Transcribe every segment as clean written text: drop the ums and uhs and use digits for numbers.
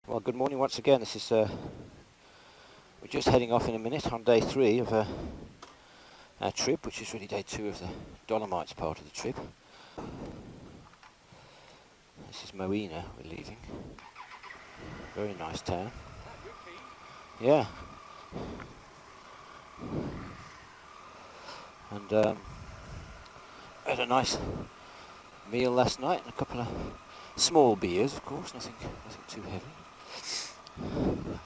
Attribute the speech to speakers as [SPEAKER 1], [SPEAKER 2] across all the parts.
[SPEAKER 1] Well, good morning once again. This is we're just heading off in a minute on day 3 of our trip, which is really day 2 of the Dolomites part of the trip. This is Moena we're leaving. Very nice town. Yeah. And had a nice meal last night and a couple of small beers, of course, nothing too heavy.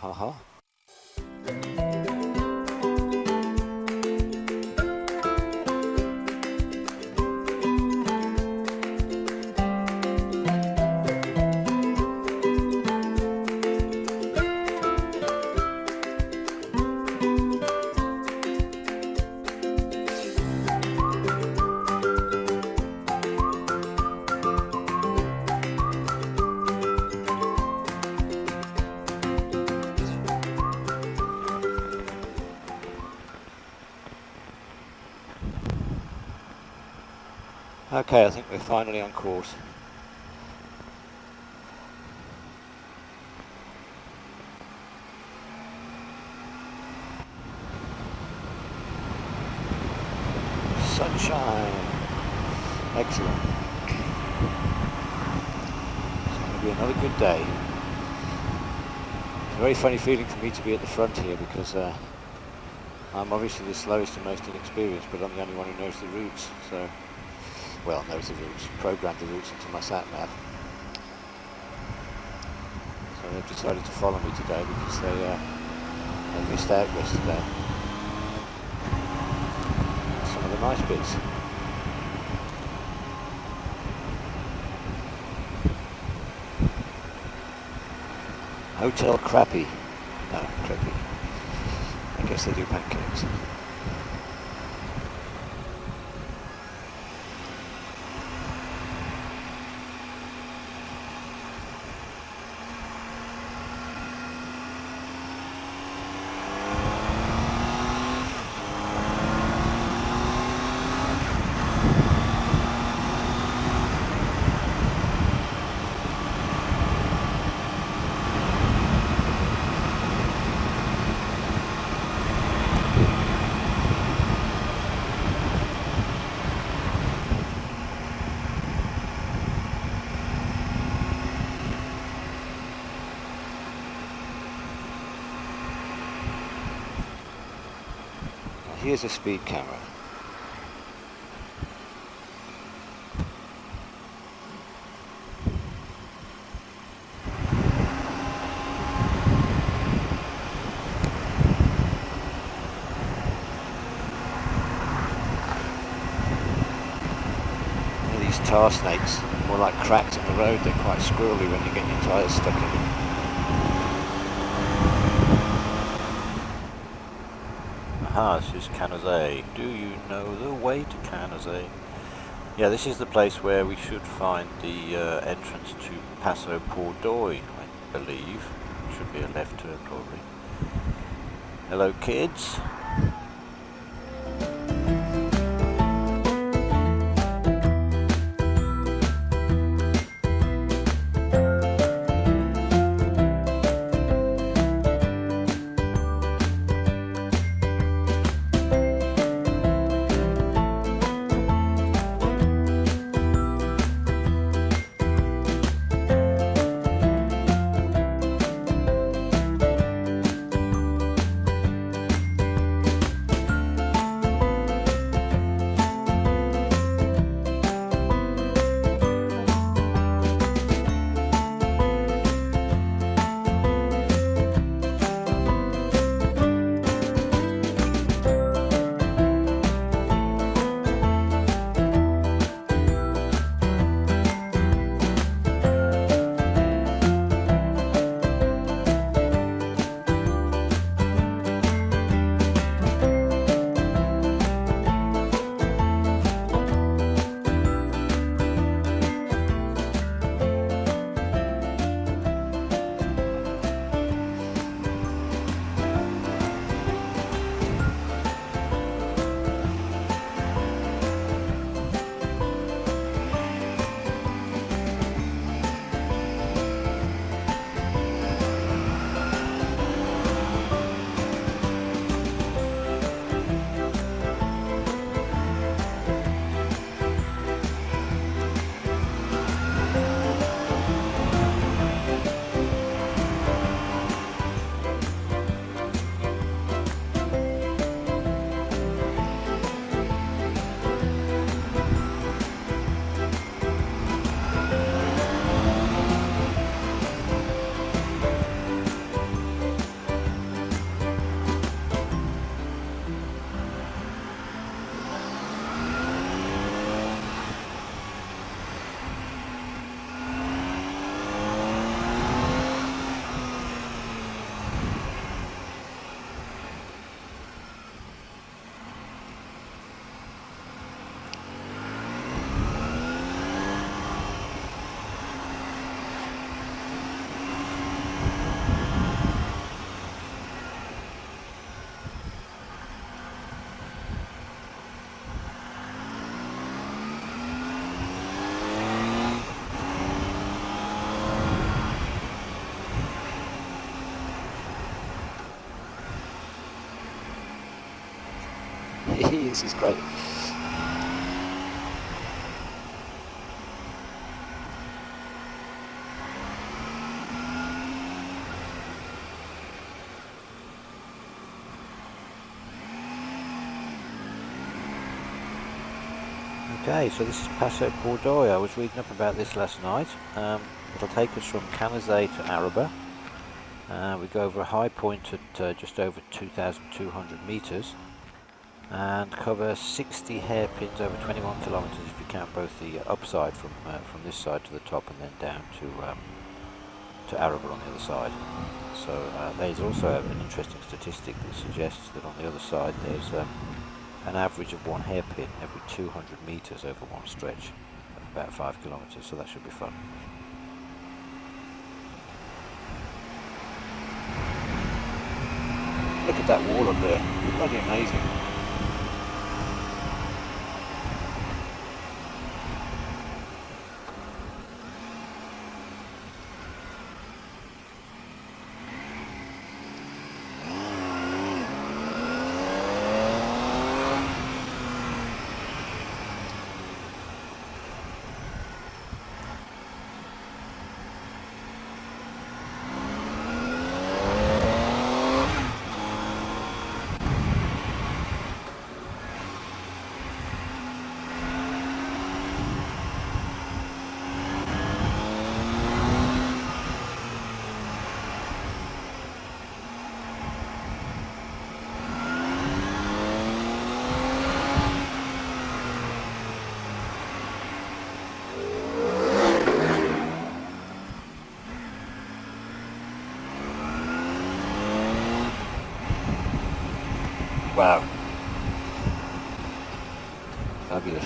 [SPEAKER 1] Ha ha. Okay, I think we're finally on course. Sunshine! Excellent. It's going to be another good day. It's a very funny feeling for me to be at the front here because I'm obviously the slowest and most inexperienced, but I'm the only one who knows the routes, so... Well, knows the routes, programmed the routes into my sat-nav. So they've decided to follow me today because they missed out yesterday. Some of the nice bits. Hotel Crappy. No, Crappy. I guess they do pancakes. Here's a speed camera. These tar snakes, more like cracks in the road, they're quite squirrely when you get your tyres stuck in them. Aha, this is Canazei. Do you know the way to Canazei? Yeah, this is the place where we should find the entrance to Passo Pordoi, I believe. Should be a left turn probably. Hello kids. This is great. Okay, so this is Passo Pordoi. I was reading up about this last night. It'll take us from Canazei to Araba. We go over a high point at just over 2,200 meters and cover 60 hairpins over 21 kilometers if you count both the upside from this side to the top and then down to Araba on the other side. So there's also an interesting statistic that suggests that on the other side there's an average of one hairpin every 200 meters over one stretch of about 5 kilometers, so that should be fun. Look at that wall up there, bloody amazing. Wow. Fabulous.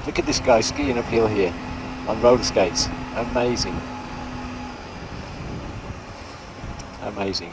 [SPEAKER 1] Look at this guy skiing uphill here on roller skates. Amazing. Amazing.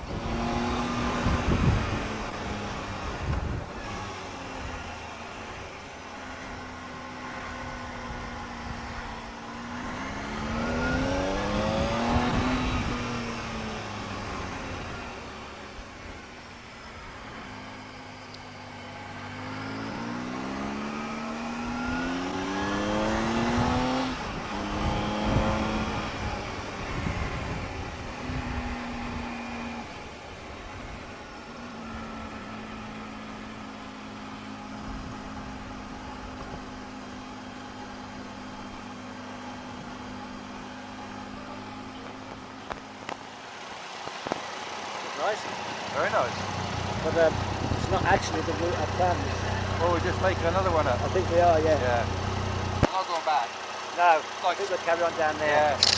[SPEAKER 2] nice.
[SPEAKER 3] Very nice.
[SPEAKER 2] But it's not actually the route I planned.
[SPEAKER 3] Well, we're just making another one up.
[SPEAKER 2] I think we are, yeah.
[SPEAKER 3] Yeah. I'm not going back.
[SPEAKER 2] No, I think we'll carry on down there.
[SPEAKER 3] Yeah.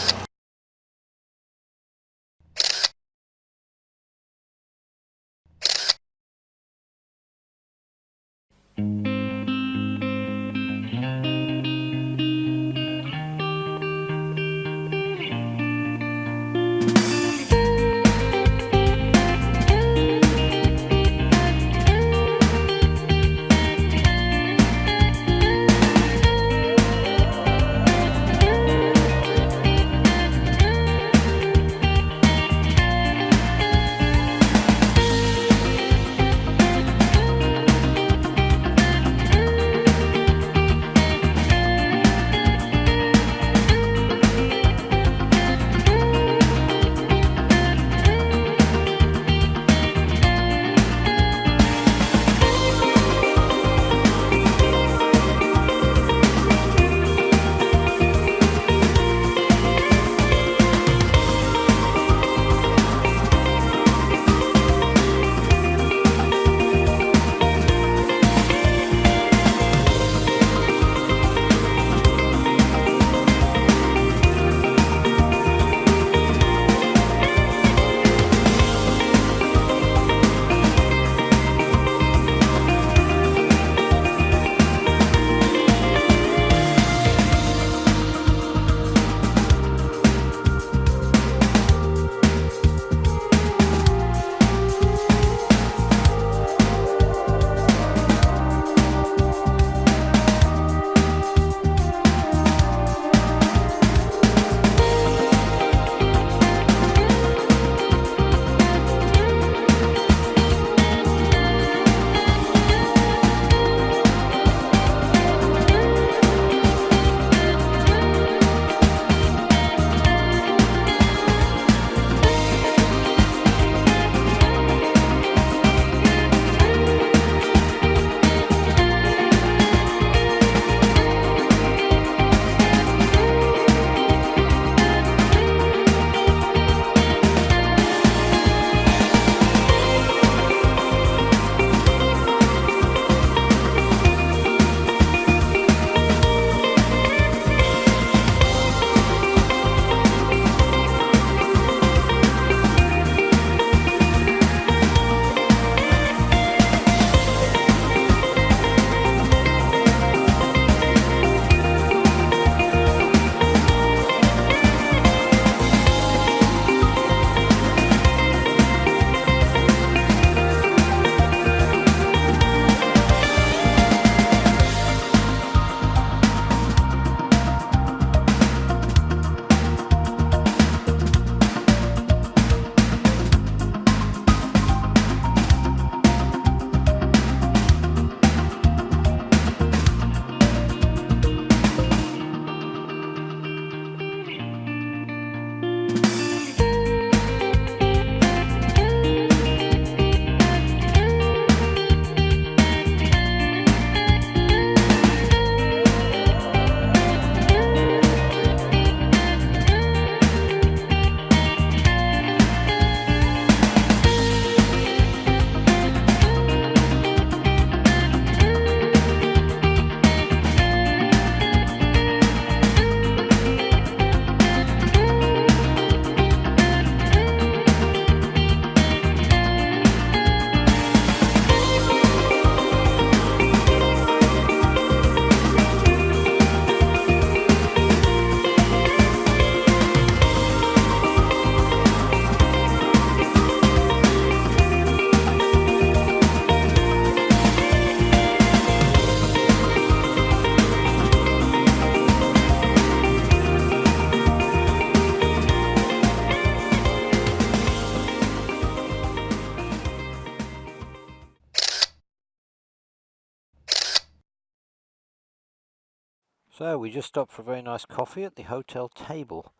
[SPEAKER 1] So we just stopped for a very nice coffee at the hotel table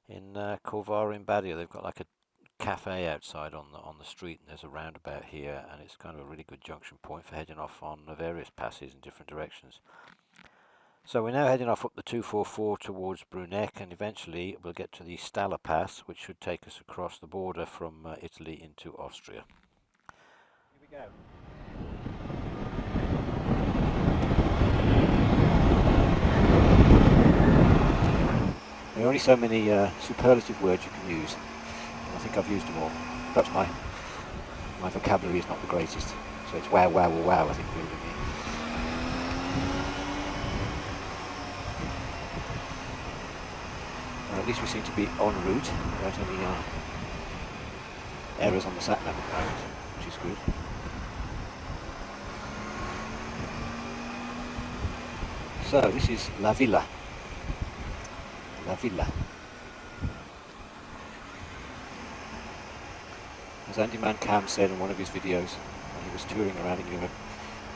[SPEAKER 1] in Corvara in Badia. They've got like a cafe outside on the street, and there's a roundabout here, and it's kind of a really good junction point for heading off on various passes in different directions. So we're now heading off up the 244 towards Bruneck, and eventually we'll get to the Stalla Pass, which should take us across the border from Italy into Austria.
[SPEAKER 2] Here we go.
[SPEAKER 1] There are only so many superlative words you can use, and I think I've used them all. Perhaps my vocabulary is not the greatest, so it's wow, wow, wow, wow, I think really. At least we seem to be en route without any errors on the sat nav at the moment, which is good. So this is La Villa. La Villa. As Andy Mancam said in one of his videos when he was touring around in Europe,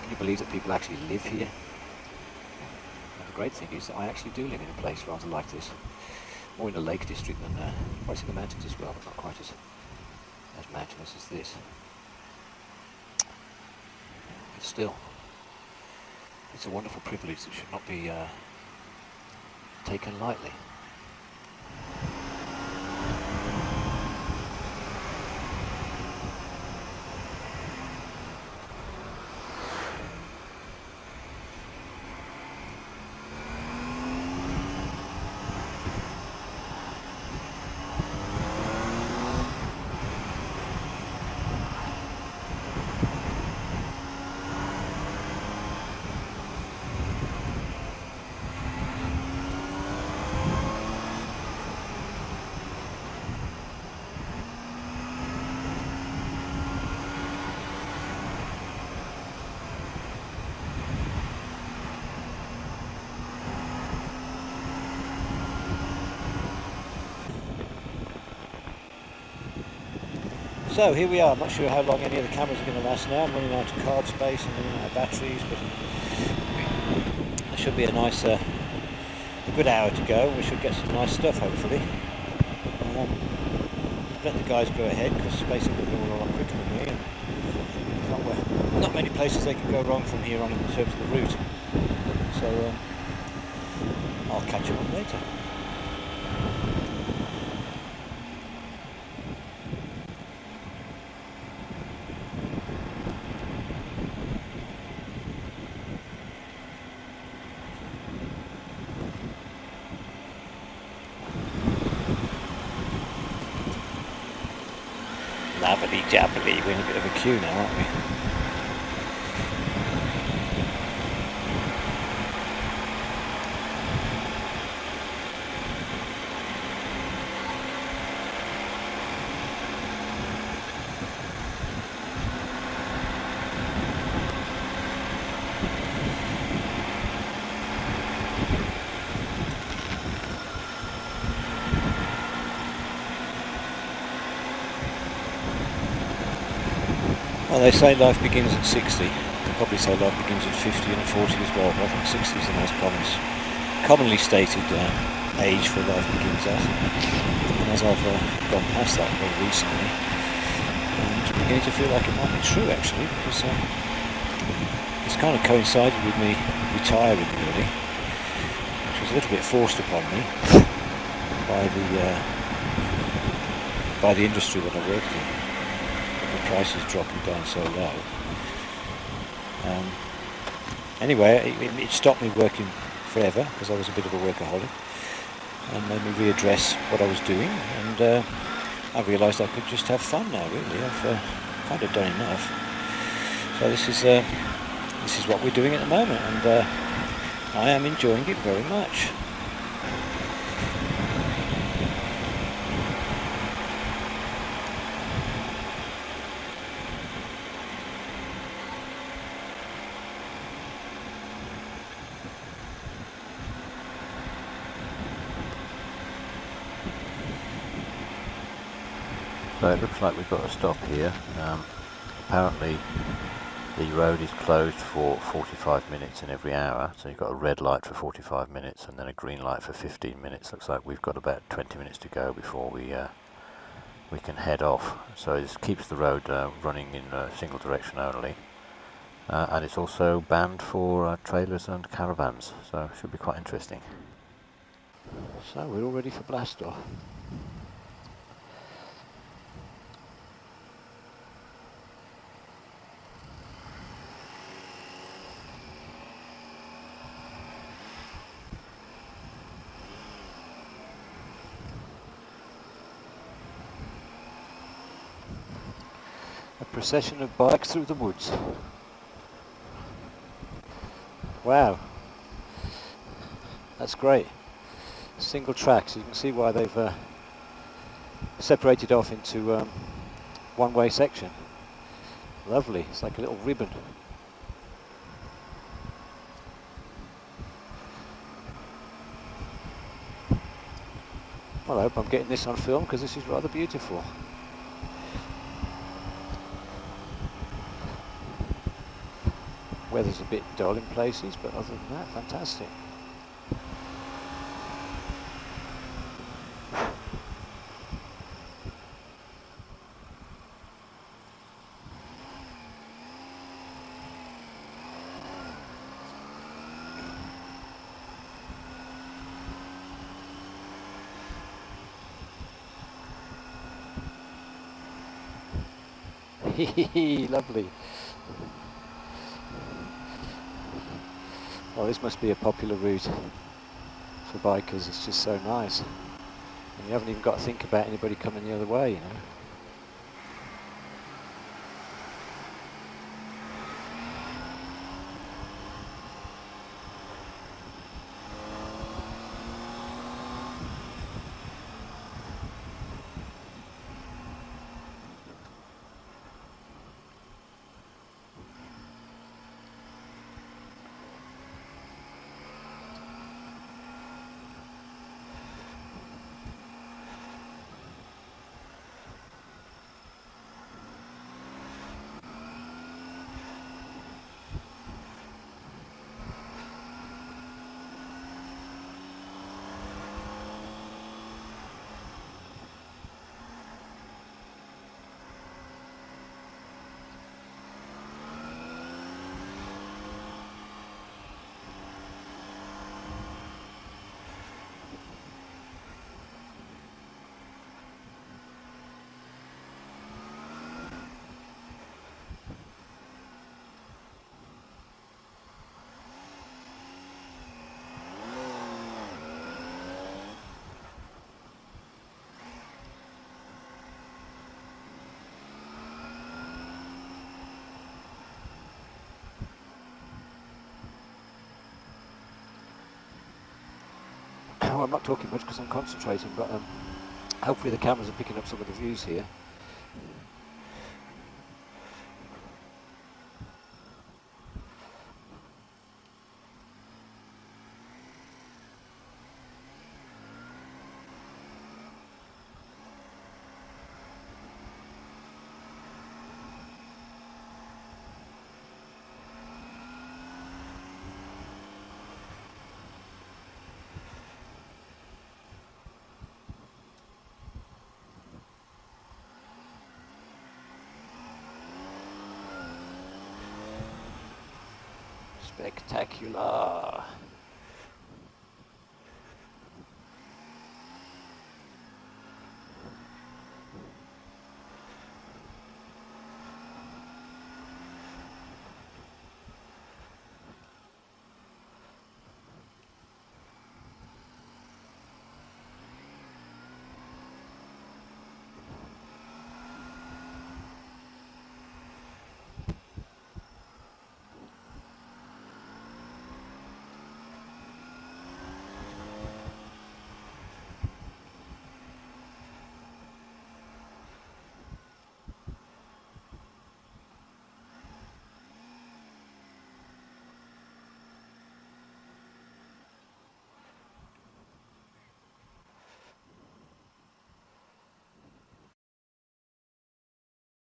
[SPEAKER 1] can you believe that people actually live here? And the great thing is that I actually do live in a place rather like this. More in the Lake District than, well, it's in the mountains as well, but not quite as mountainous as this. But still, it's a wonderful privilege that should not be taken lightly. So here we are. I'm not sure how long any of the cameras are going to last now. I'm running out of card space and running out of batteries, but there should be a nice, a good hour to go. We should get some nice stuff hopefully. Let the guys go ahead because basically they're all a lot quicker than me. And not many places they can go wrong from here on in terms of the route. So I'll catch you on later. Labbly jabbly, we're in a bit of a queue now, aren't we? Well, they say life begins at 60. They probably say life begins at 50 and at 40 as well, but I think 60 is the most commonly stated age for life begins at. And as I've gone past that very recently, I'm beginning to feel like it might be true actually, because it's kind of coincided with me retiring really, which was a little bit forced upon me by the industry that I worked in. Prices dropping down so low. Anyway, it stopped me working forever because I was a bit of a workaholic, and made me readdress what I was doing, and I realised I could just have fun now. Really, I've kind of done enough. So this is what we're doing at the moment, and I am enjoying it very much. So it looks like we've got a stop here. Apparently the road is closed for 45 minutes in every hour, so you've got a red light for 45 minutes and then a green light for 15 minutes. Looks like we've got about 20 minutes to go before we can head off. So this keeps the road running in a single direction only, and it's also banned for trailers and caravans, so it should be quite interesting. So we're all ready for blast off. A procession of bikes through the woods. Wow, that's great. Single track, so you can see why they've separated off into one-way section. Lovely, it's like a little ribbon. Well, I hope I'm getting this on film because this is rather beautiful. Weather's a bit dull in places, but other than that, fantastic. Lovely. Oh, this must be a popular route for bikers. It's just so nice. And you haven't even got to think about anybody coming the other way, you know. Well, I'm not talking much because I'm concentrating, but hopefully the cameras are picking up some of the views here. Spectacular.